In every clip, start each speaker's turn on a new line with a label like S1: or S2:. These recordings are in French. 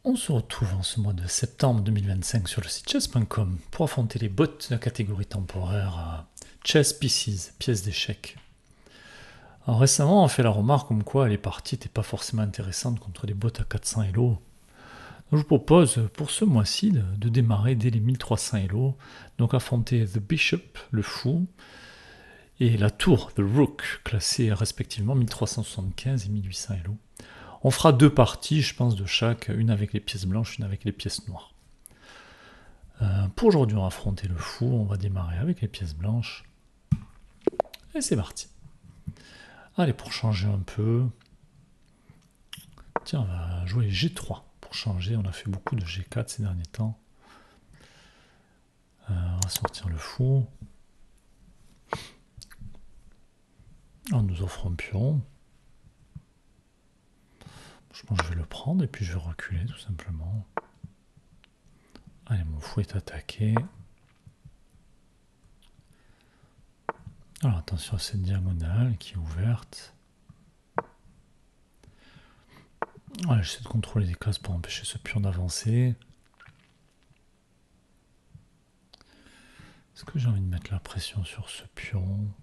S1: On se retrouve en ce mois de septembre 2025 sur le site chess.com pour affronter les bots de la catégorie temporaire Chess Pieces, pièces d'échecs. Alors récemment, on fait la remarque comme quoi les parties n'étaient pas forcément intéressantes contre des bots à 400 Elo. Donc je vous propose pour ce mois-ci de démarrer dès les 1300 Elo, donc affronter The Bishop, le fou, et la tour, The Rook, classée respectivement 1375 et 1800 Elo. On fera deux parties, je pense, de chaque, une avec les pièces blanches, une avec les pièces noires. Pour aujourd'hui, on va affronter le fou, on va démarrer avec les pièces blanches. Et c'est parti. Allez, pour changer un peu, tiens, on va jouer G3 pour changer. On a fait beaucoup de G4 ces derniers temps. On va sortir le fou. On nous offre un pion. Je pense que je vais le prendre et puis je vais reculer tout simplement. Allez, mon fou est attaqué. Alors attention à cette diagonale qui est ouverte. Allez, j'essaie de contrôler les cases pour empêcher ce pion d'avancer. Est-ce que j'ai envie de mettre la pression sur ce pion?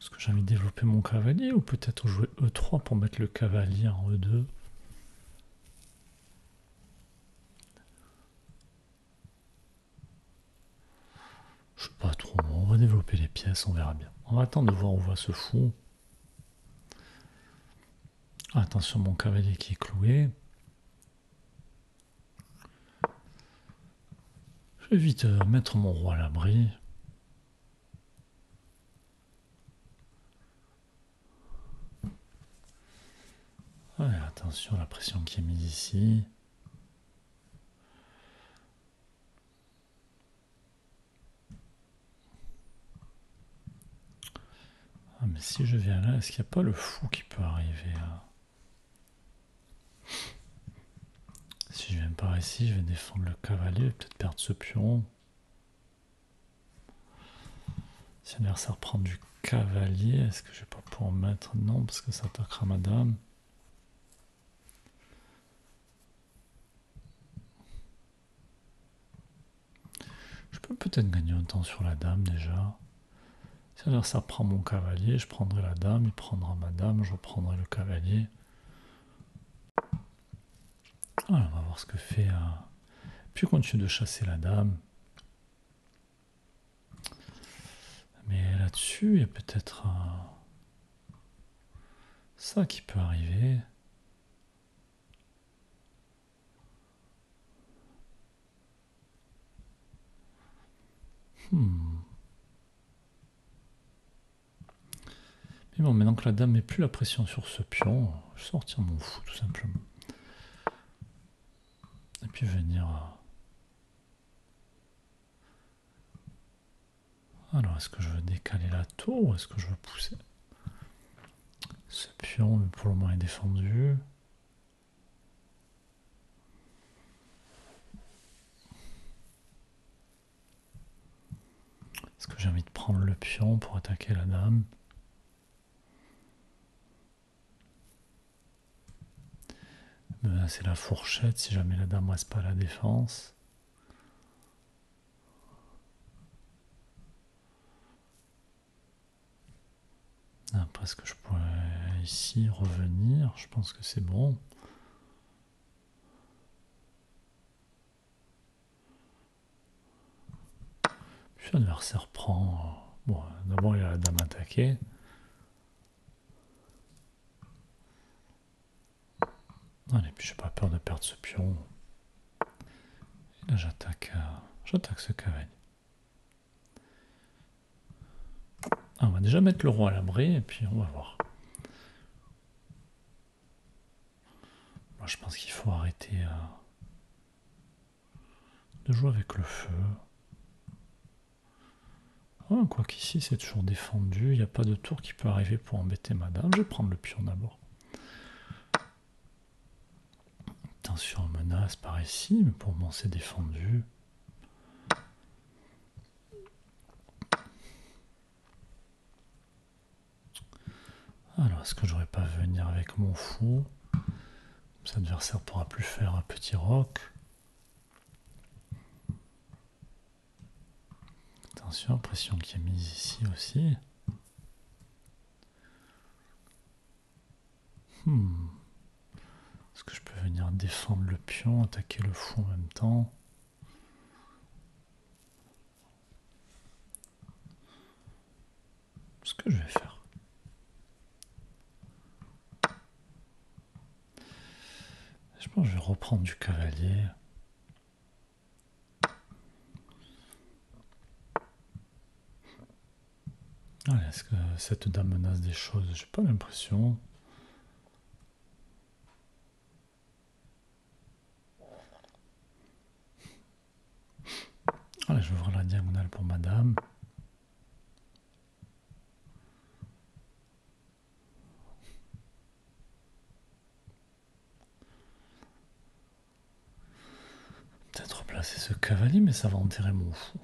S1: Est-ce que j'ai envie de développer mon cavalier ou peut-être jouer E3 pour mettre le cavalier en E2? Je sais pas trop, on va développer les pièces, on verra bien. On va attendre de voir où va ce fou. Attention, mon cavalier qui est cloué. Je vais vite mettre mon roi à l'abri. Ouais, attention à la pression qui est mise ici. Ah, mais si je viens là, est-ce qu'il n'y a pas le fou qui peut arriver là? Si je viens par ici, je vais défendre le cavalier, peut-être perdre ce pion. Si l'adversaire prend du cavalier, est-ce que je vais pas pouvoir mettre? Non, parce que ça attaquera ma dame. Je peux peut-être gagner un temps sur la dame déjà. Si l'adversaire prend mon cavalier, je prendrai la dame, il prendra ma dame, je reprendrai le cavalier. Voilà, on va voir ce que fait. Puis on continue de chasser la dame. Mais là-dessus, il y a peut-être ça qui peut arriver. Mais bon, maintenant que la dame met plus la pression sur ce pion, je vais sortir mon fou tout simplement. Et puis venir. Alors, est-ce que je veux décaler la tour ou est-ce que je veux pousser? Ce pion, pour le moment, est défendu. Est-ce que j'ai envie de prendre le pion pour attaquer la dame? C'est la fourchette si jamais la dame reste pas à la défense. Après, est-ce que je pourrais ici revenir? Je pense que c'est bon. Puis l'adversaire prend. Bon, d'abord il a la dame attaquée. Allez, puis j'ai pas peur de perdre ce pion. Et là j'attaque ce cavalier. On va déjà mettre le roi à l'abri et puis on va voir. Moi je pense qu'il faut arrêter de jouer avec le feu. Quoi qu'ici c'est toujours défendu, il n'y a pas de tour qui peut arriver pour embêter madame. Je vais prendre le pion d'abord. Attention, menace par ici, mais pour moi c'est défendu. Alors, est-ce que j'aurais pas venir avec mon fou? Cet adversaire pourra plus faire un petit roc. Attention, pression qui est mise ici aussi. Est-ce que je peux venir défendre le pion, attaquer le fou en même temps? Ce que je vais faire. Je pense que je vais reprendre du cavalier. Allez, est-ce que cette dame menace des choses? J'ai pas l'impression. Allez, je vais ouvrir la diagonale pour madame. Peut-être replacer ce cavalier, mais ça va enterrer mon fou.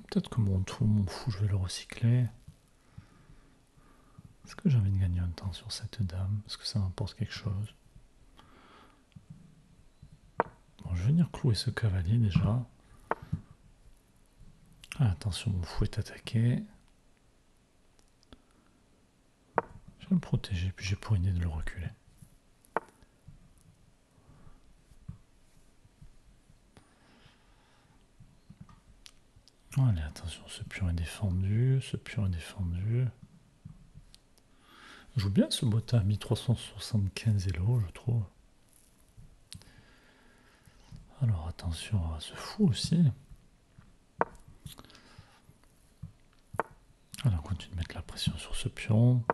S1: Peut-être que mon fou, je vais le recycler. Est-ce que j'ai envie de gagner un temps sur cette dame? Est-ce que ça m'apporte quelque chose? Bon, je vais venir clouer ce cavalier déjà. Ah, attention, mon fou est attaqué. Je vais me protéger, puis j'ai pour idée de le reculer. Allez, attention, ce pion est défendu, ce pion est défendu. Je joue bien ce botin à 1375 Elo, je trouve. Alors attention à ce fou aussi. Alors on continue de mettre la pression sur ce pion.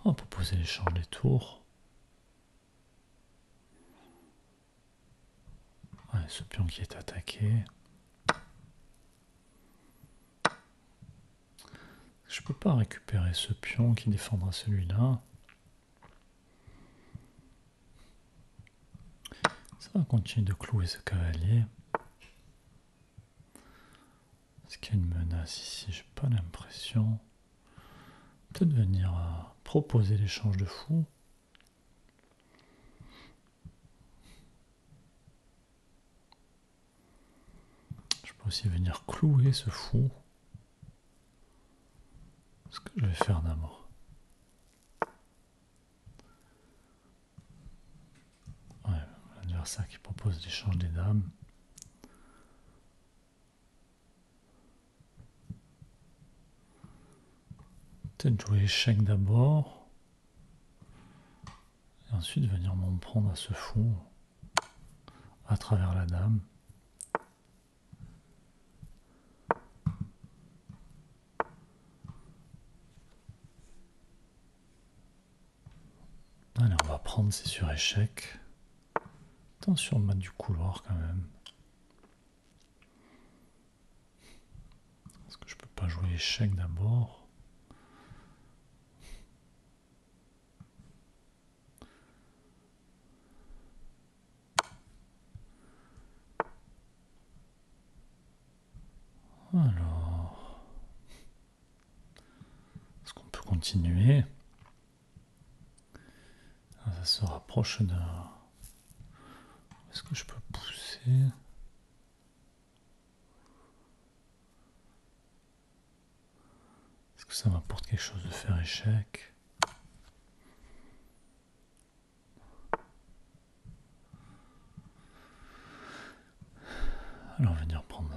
S1: On va proposer l'échange des tours. Ouais, ce pion qui est attaqué. Je peux pas récupérer ce pion qui défendra celui-là. Ça va continuer de clouer ce cavalier. Est-ce qu'il y a une menace ici? J'ai pas l'impression. Peut-être venir proposer l'échange de fou. Je peux aussi venir clouer ce fou. Ce que je vais faire d'abord. Ouais, l'adversaire qui propose l'échange des dames. Peut-être jouer échec d'abord. Et ensuite venir m'en prendre à ce fou. À travers la dame. Allez, on va prendre, c'est sur échec. Attention de mettre du couloir quand même. Est-ce que je peux pas jouer échec d'abord? Alors, est-ce qu'on peut continuer? Ah, ça se rapproche de... Est-ce que je peux pousser? Est-ce que ça m'apporte quelque chose de faire échec? Alors venir prendre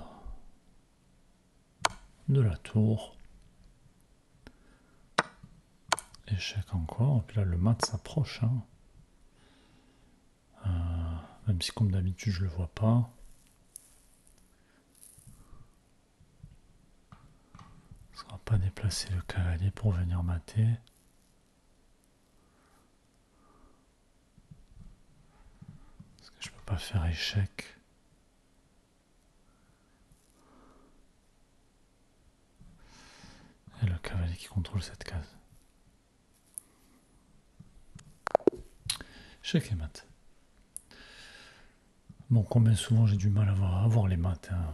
S1: de la tour. Échec encore. Et puis là le mat s'approche. Hein. Même si comme d'habitude je le vois pas. On ne va pas déplacer le cavalier pour venir mater. Est-ce que je peux pas faire échec? Et le cavalier qui contrôle cette case. Échec et mat. Bon, combien souvent j'ai du mal à voir les maths. Hein.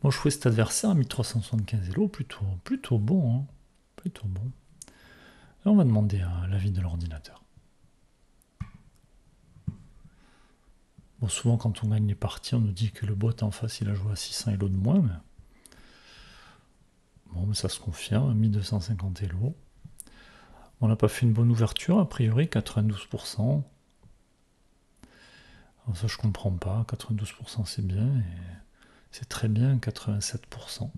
S1: Moi, je trouvais cet adversaire à 1375 Elo plutôt bon. Hein. Plutôt bon. Et on va demander l'avis de l'ordinateur. Bon, souvent, quand on gagne les parties, on nous dit que le bot en face, il a joué à 600 Elo de moins. Mais... bon, mais ça se confirme, 1250 Elo. On n'a pas fait une bonne ouverture, a priori, 92%. Alors ça, je comprends pas. 92%, c'est bien. Et c'est très bien, 87%.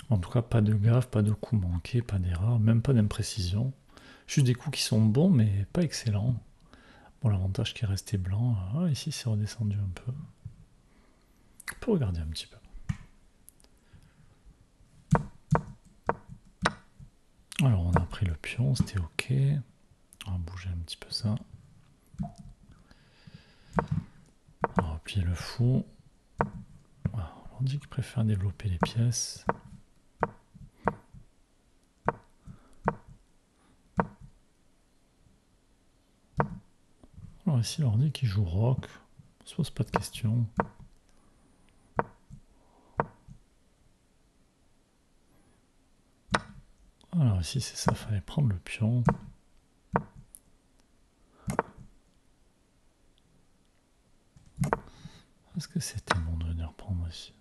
S1: En tout cas, pas de gaffe, pas de coups manqués, pas d'erreur, même pas d'imprécision. Juste des coups qui sont bons, mais pas excellents. Bon, l'avantage qui est resté blanc. Ah, ici, c'est redescendu un peu. On peut regarder un petit peu. Alors, on a pris le pion, c'était ok. On va bouger un petit peu ça. On va replier le fou. Voilà, on dit qu'il préfère développer les pièces. Alors ici, on dit qu'il joue rock. On se pose pas de questions. Alors ici, c'est ça, fallait prendre le pion. Est-ce que c'était bon de venir prendre ici?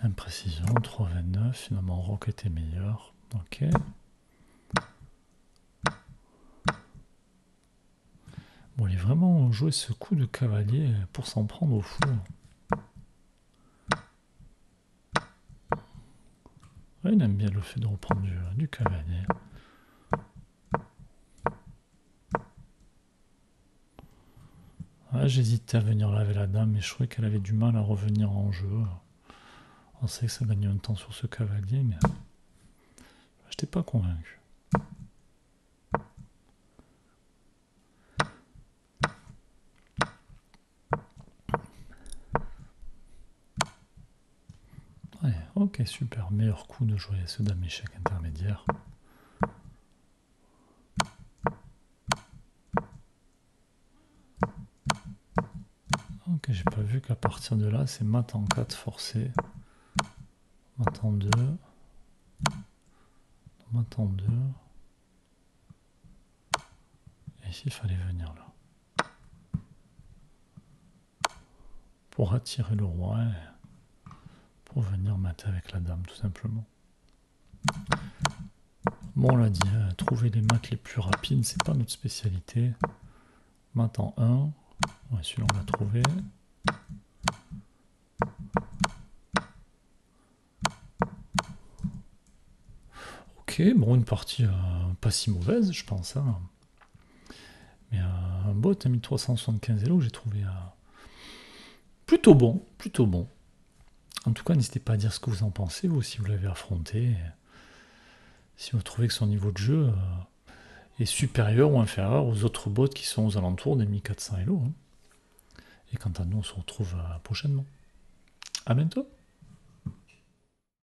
S1: Imprécision, 3,29. Finalement, rock était meilleur. Ok. Bon, il est vraiment joué ce coup de cavalier pour s'en prendre au fou. Ouais, il aime bien le fait de reprendre du cavalier. Ouais, j'hésitais à venir laver la dame, mais je trouvais qu'elle avait du mal à revenir en jeu. On sait que ça gagnait un temps sur ce cavalier, mais je n'étais pas convaincu. Ouais, ok, super. Meilleur coup de jouer ce dame échec intermédiaire. Ok, j'ai pas vu qu'à partir de là, c'est mat en 4 forcé. Mat en 2. Mat en 2. Et ici, il fallait venir là. Pour attirer le roi et pour venir mater avec la dame, tout simplement. Bon, on l'a dit, trouver les maths les plus rapides, c'est pas notre spécialité. Mat en 1. Ouais, celui-là, on l'a trouvé. Ok, bon, une partie pas si mauvaise, je pense. Hein. Mais un bot à 1375 Elo, j'ai trouvé plutôt bon, plutôt bon. En tout cas, n'hésitez pas à dire ce que vous en pensez, vous, si vous l'avez affronté. Si vous trouvez que son niveau de jeu est supérieur ou inférieur aux autres bots qui sont aux alentours des 1400 Elo. Hein. Et quant à nous, on se retrouve prochainement. À bientôt.